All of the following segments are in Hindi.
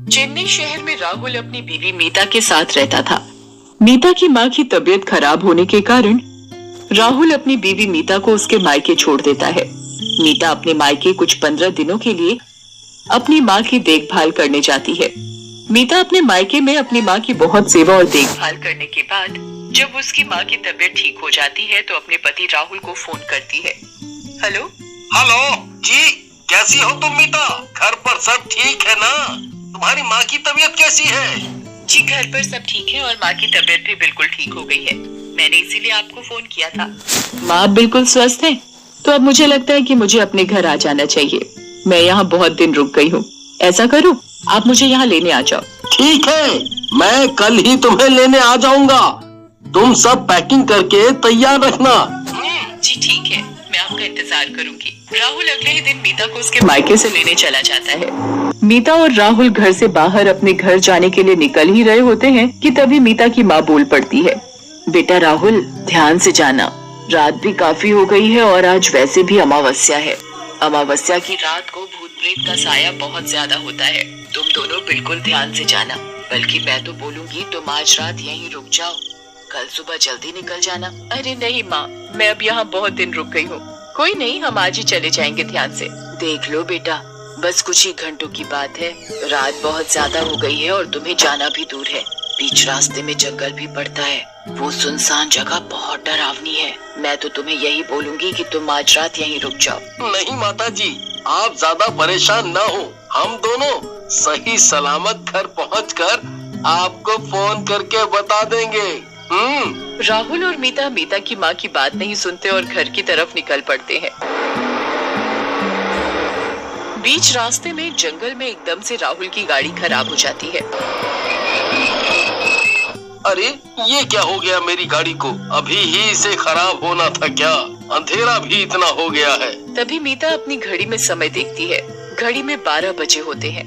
चेन्नई शहर में राहुल अपनी बीवी मीता के साथ रहता था। मीता की माँ की तबीयत खराब होने के कारण राहुल अपनी बीवी मीता को उसके मायके छोड़ देता है। मीता अपने मायके कुछ 15 दिनों के लिए अपनी माँ की देखभाल करने जाती है। मीता अपने मायके में अपनी माँ की बहुत सेवा और देखभाल करने के बाद जब उसकी माँ की तबीयत ठीक हो जाती है तो अपने पति राहुल को फोन करती है। हेलो हेलो जी, कैसी हो तुम मीता? घर पर सब ठीक है ना? तुम्हारी माँ की तबीयत कैसी है? जी घर पर सब ठीक है और माँ की तबीयत भी बिल्कुल ठीक हो गई है। मैंने इसीलिए आपको फोन किया था। माँ अब बिल्कुल स्वस्थ है, तो अब मुझे लगता है कि मुझे अपने घर आ जाना चाहिए। मैं यहाँ बहुत दिन रुक गई हूँ। ऐसा करूँ, आप मुझे यहाँ लेने आ जाओ। ठीक है, मैं कल ही तुम्हें लेने आ जाऊंगा। तुम सब पैकिंग करके तैयार रखना। जी ठीक है, मैं आपका इंतजार करूंगी। राहुल अगले ही दिन मीता को उसके मायके से लेने चला जाता है। मीता और राहुल घर से बाहर अपने घर जाने के लिए निकल ही रहे होते हैं कि तभी मीता की माँ बोल पड़ती है। बेटा राहुल, ध्यान से जाना, रात भी काफी हो गई है और आज वैसे भी अमावस्या है। अमावस्या की रात को भूत प्रेत का साया बहुत ज्यादा होता है। तुम दोनों बिल्कुल ध्यान से जाना। बल्कि मैं तो बोलूंगी तुम आज रात यहीं रुक जाओ, कल सुबह जल्दी निकल जाना। अरे नहीं माँ, मैं अब यहाँ बहुत दिन रुक गई हूँ। कोई नहीं, हम आज ही चले जाएंगे ध्यान से। देख लो बेटा, बस कुछ ही घंटों की बात है। रात बहुत ज्यादा हो गई है और तुम्हें जाना भी दूर है। बीच रास्ते में जंगल भी पड़ता है। वो सुनसान जगह बहुत डरावनी है। मैं तो तुम्हें यही बोलूंगी कि तुम आज रात यहीं रुक जाओ। नहीं माता जी, आप ज्यादा परेशान ना हो। हम दोनों सही सलामत घर पहुंचकर आपको फोन करके बता देंगे। राहुल और मीता की माँ की बात नहीं सुनते और घर की तरफ निकल पड़ते हैं। बीच रास्ते में जंगल में एकदम से राहुल की गाड़ी खराब हो जाती है। अरे ये क्या हो गया मेरी गाड़ी को? अभी ही इसे खराब होना था क्या? अंधेरा भी इतना हो गया है। तभी मीता अपनी घड़ी में समय देखती है। घड़ी में 12 बजे होते हैं।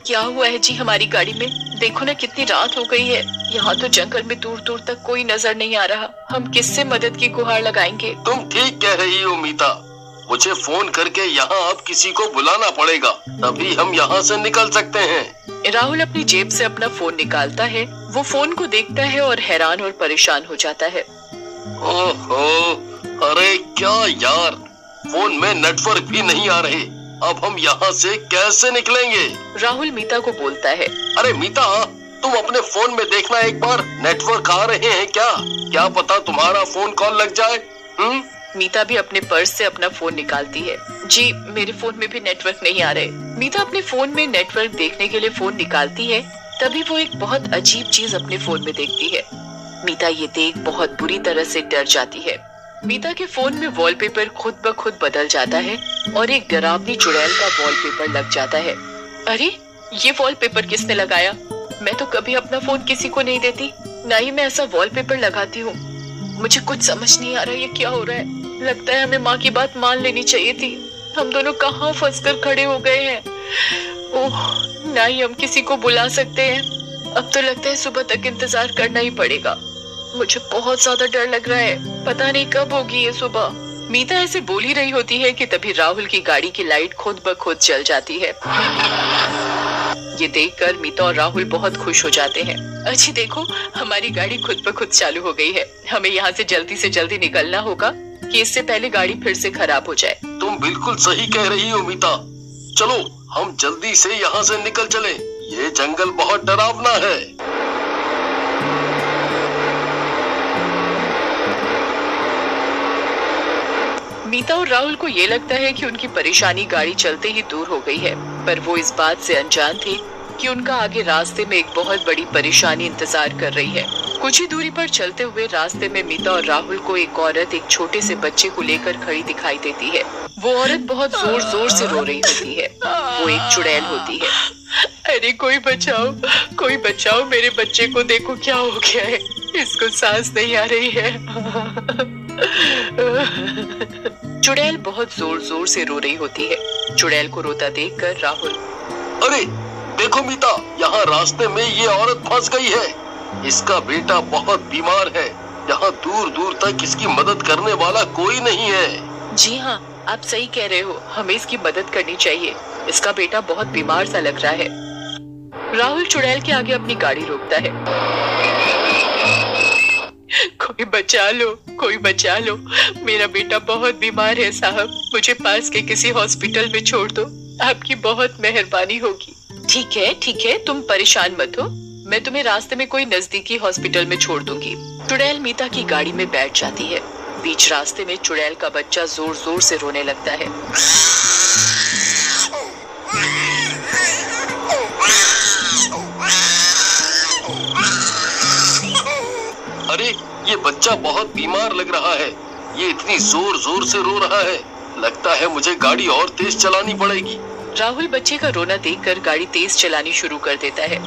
क्या हुआ है जी हमारी गाड़ी में? देखो ना कितनी रात हो गई है। यहाँ तो जंगल में दूर दूर तक कोई नजर नहीं आ रहा। हम किससे मदद की गुहार लगाएंगे? तुम ठीक कह रही हो मीता। मुझे फोन करके यहाँ अब किसी को बुलाना पड़ेगा, तभी हम यहाँ से निकल सकते हैं। राहुल अपनी जेब से अपना फोन निकालता है। वो फोन को देखता है और हैरान और परेशान हो जाता है। ओहो, अरे क्या यार, फोन में नेटवर्क भी नहीं आ रहे। अब हम यहाँ से कैसे निकलेंगे? राहुल मीता को बोलता है। अरे मीता, तुम अपने फोन में देखना एक बार, नेटवर्क आ रहे हैं क्या? क्या पता तुम्हारा फोन कॉल लग जाए। मीता भी अपने पर्स से अपना फोन निकालती है। जी मेरे फोन में भी नेटवर्क नहीं आ रहे। मीता अपने फोन में नेटवर्क देखने के लिए फोन निकालती है। तभी वो एक बहुत अजीब चीज अपने फोन में देखती है। मीता ये देख बहुत बुरी तरह से डर जाती है। मीता के फोन में वॉलपेपर खुद ब खुद बदल जाता है और एक डरावनी चुड़ैल का वॉलपेपर लग जाता है। अरे ये वॉलपेपर किसने लगाया? मैं तो कभी अपना फोन किसी को नहीं देती, ना ही मैं ऐसा वॉलपेपर लगाती हूँ। मुझे कुछ समझ नहीं आ रहा ये क्या हो रहा है। लगता है हमें माँ की बात मान लेनी चाहिए थी। हम दोनों कहाँ फंसकर खड़े हो गए हैं। ओह, ना ही हम किसी को बुला सकते हैं। अब तो लगता है सुबह तक इंतजार करना ही पड़ेगा। मुझे बहुत ज्यादा डर लग रहा है, पता नहीं कब होगी ये सुबह। मीता ऐसे बोल ही रही होती है कि तभी राहुल की गाड़ी की लाइट खुद ब खुद जल जाती है। ये देखकर मीता और राहुल बहुत खुश हो जाते हैं। अच्छी देखो, हमारी गाड़ी खुद ब खुद चालू हो गई है। हमें यहाँ से जल्दी निकलना होगा कि इससे पहले गाड़ी फिर से खराब हो जाए। तुम बिल्कुल सही कह रही हो मीता। चलो हम जल्दी से यहाँ से निकल चलें। ये जंगल बहुत डरावना है। मीता और राहुल को ये लगता है कि उनकी परेशानी गाड़ी चलते ही दूर हो गई है, पर वो इस बात से अनजान थे कि उनका आगे रास्ते में एक बहुत बड़ी परेशानी इंतजार कर रही है। कुछ ही दूरी पर चलते हुए रास्ते में मीता और राहुल को एक औरत एक छोटे से बच्चे को लेकर खड़ी दिखाई देती है। वो औरत बहुत जोर जोर से रो रही होती है। वो एक चुड़ैल होती है। अरे कोई बचाओ, मेरे बच्चे को देखो क्या हो गया है। इसको सांस नहीं आ रही है। चुड़ैल बहुत जोर जोर से रो रही होती है। चुड़ैल को रोता देखकर राहुल, अरे देखो मीता, यहाँ रास्ते में ये औरत फंस गई है। इसका बेटा बहुत बीमार है। यहाँ दूर दूर तक इसकी मदद करने वाला कोई नहीं है। जी हाँ, आप सही कह रहे हो। हमें इसकी मदद करनी चाहिए। इसका बेटा बहुत बीमार सा लग रहा है। राहुल चुड़ैल के आगे अपनी गाड़ी रोकता है। कोई बचा लो, कोई बचा लो, मेरा बेटा बहुत बीमार है साहब, मुझे पास के किसी हॉस्पिटल में छोड़ दो, आपकी बहुत मेहरबानी होगी। ठीक है, तुम परेशान मत हो, मैं तुम्हें रास्ते में कोई नजदीकी हॉस्पिटल में छोड़ दूंगी। चुड़ैल मीता की गाड़ी में बैठ जाती है। बीच रास्ते में चुड़ैल का बच्चा जोर जोर से रोने लगता है। अरे ये बच्चा बहुत बीमार लग रहा है, ये इतनी जोर जोर से रो रहा है, लगता है मुझे गाड़ी और तेज चलानी पड़ेगी। राहुल बच्चे का रोना देखकर गाड़ी तेज चलानी शुरू कर देता है।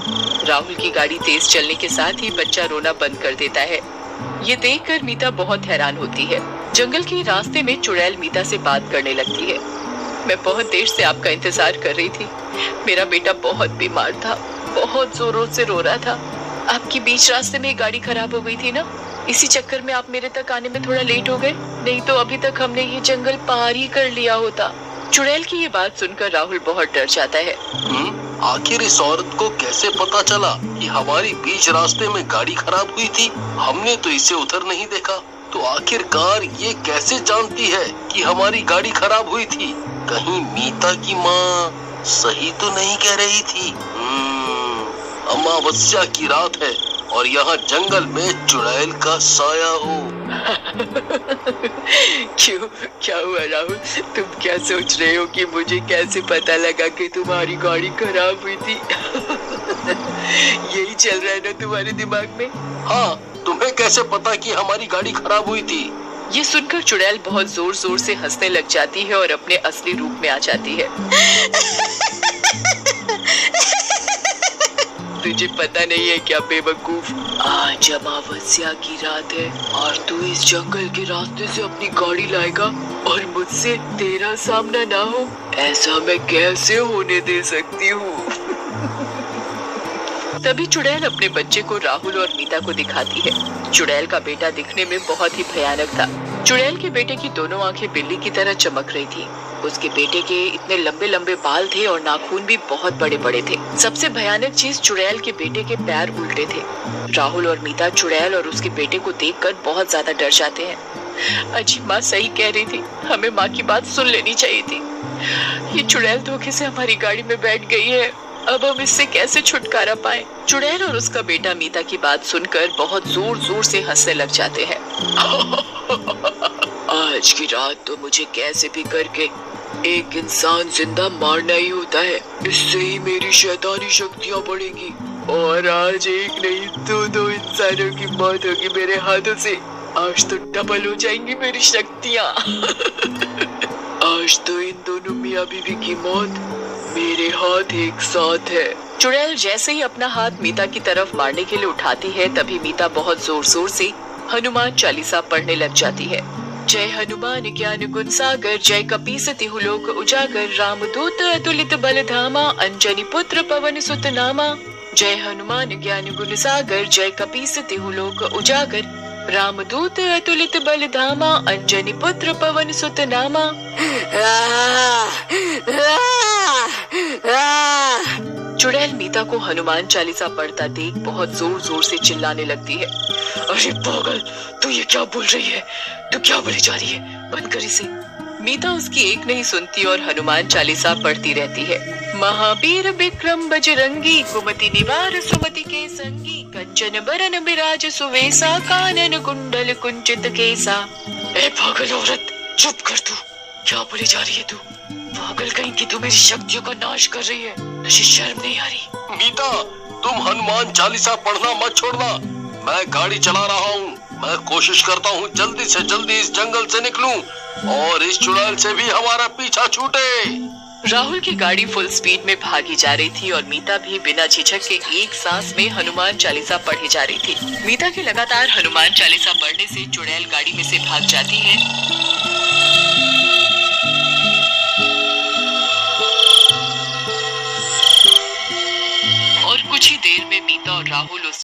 राहुल की गाड़ी तेज चलने के साथ ही बच्चा रोना बंद कर देता है। ये देखकर मीता बहुत हैरान होती है। जंगल के रास्ते में चुड़ैल मीता से बात करने लगती है। मैं बहुत देर से आपका इंतजार कर रही थी, मेरा बेटा बहुत बीमार था, बहुत जोरों से रो रहा था, आपकी बीच रास्ते में गाड़ी खराब हो गई थी ना, इसी चक्कर में आप मेरे तक आने में थोड़ा लेट हो गए, नहीं तो अभी तक हमने ये जंगल पार ही कर लिया होता। चुड़ैल की ये बात सुनकर राहुल बहुत डर जाता है। आखिर इस औरत को कैसे पता चला कि हमारी बीच रास्ते में गाड़ी खराब हुई थी? हमने तो इसे उधर नहीं देखा, तो आखिरकार ये कैसे जानती है कि हमारी गाड़ी खराब हुई थी? कहीं मीता की माँ सही तो नहीं कह रही थी? अमावस्या की रात है और यहाँ जंगल में चुड़ैल का साया हो। क्यों, क्या हुआ राहुल, तुम क्या सोच रहे हो कि मुझे कैसे पता लगा कि तुम्हारी गाड़ी खराब हुई थी? यही चल रहा है ना तुम्हारे दिमाग में? हाँ, तुम्हें कैसे पता कि हमारी गाड़ी खराब हुई थी? ये सुनकर चुड़ैल बहुत जोर जोर से हंसने लग जाती है और अपने असली रूप में आ जाती है। तुझे पता नहीं है क्या बेवकूफ, आज अमावस्या की रात है और तू इस जंगल के रास्ते से अपनी गाड़ी लाएगा और मुझसे तेरा सामना ना हो, ऐसा मैं कैसे होने दे सकती हूँ? तभी चुड़ैल अपने बच्चे को राहुल और मीता को दिखाती है। चुड़ैल का बेटा दिखने में बहुत ही भयानक था। चुड़ैल के बेटे की दोनों आंखें बिल्ली की तरह चमक रही थी। उसके बेटे के इतने लंबे लंबे बाल थे और नाखून भी बहुत बड़े बड़े थे। सबसे भयानक चीज, चुड़ैल के बेटे के पैर उल्टे थे। राहुल और मीता चुड़ैल और उसके बेटे को देखकर बहुत ज्यादा डर जाते हैं। अजी माँ सही कह रही थी, हमें माँ की बात सुन लेनी चाहिए थी। ये चुड़ैल धोखे से हमारी गाड़ी में बैठ गई है, अब हम इससे कैसे छुटकारा पाए? चुड़ैल और उसका बेटा मीता की बात सुनकर बहुत जोर जोर से हंसने लग जाते हैं। आज की रात तो मुझे कैसे भी करके एक इंसान जिंदा मारना ही होता है, इससे ही मेरी शैतानी शक्तियाँ बढ़ेंगी और आज एक नहीं दो इंसानों की मौत होगी मेरे हाथों से। आज तो डबल हो जाएंगी मेरी शक्तियाँ। आज तो इन दोनों मियाँ बीवी की मौत मेरे हाथ एक साथ है। चुड़ैल जैसे ही अपना हाथ मीता की तरफ मारने के लिए उठाती है, तभी मीता बहुत जोर जोर से हनुमान चालीसा पढ़ने लग जाती है। जय हनुमान ज्ञान गुण सागर, जय कपीस तिहु लोक उजागर, रामदूत अतुलित बल धामा, अंजनी पुत्र पवन सुत नामा। जय हनुमान ज्ञान गुण सागर, जय कपीस तिहु लोक उजागर, रामदूत अतुलित बल धामा, अंजनी पुत्र पवन सुत नामा। चुड़ैल मीता को हनुमान चालीसा पढ़ता देख बहुत जोर जोर से चिल्लाने लगती है। अरे पागल, तू ये क्या बोल रही है? तू क्या बोली जा रही है? बंद कर इसे। मीता उसकी एक नहीं सुनती और हनुमान चालीसा पढ़ती रहती है। महावीर विक्रम बजरंगी, कुमति निवार सुमति के संगी, कंचन बरन बिराज सुवेसा, कानन कुंडल कुंचित केसा। ए पागल औरत, चुप कर तू, क्या बोली जा रही है तू? पागल कहीं की तू मेरी शक्तियों का नाश कर रही है, तुझे शर्म नहीं आ रही? मीता, तुम हनुमान चालीसा पढ़ना मत छोड़ना, मैं गाड़ी चला रहा हूँ। मैं कोशिश करता हूँ जल्दी से जल्दी इस जंगल से निकलूं और इस चुड़ैल से भी हमारा पीछा छूटे। राहुल की गाड़ी फुल स्पीड में भागी जा रही थी और मीता भी बिना झिझक के एक सांस में हनुमान चालीसा पढ़ी जा रही थी। मीता के लगातार हनुमान चालीसा पढ़ने से चुड़ैल गाड़ी में से भाग जाती है। और कुछ ही देर में मीता और राहुल उस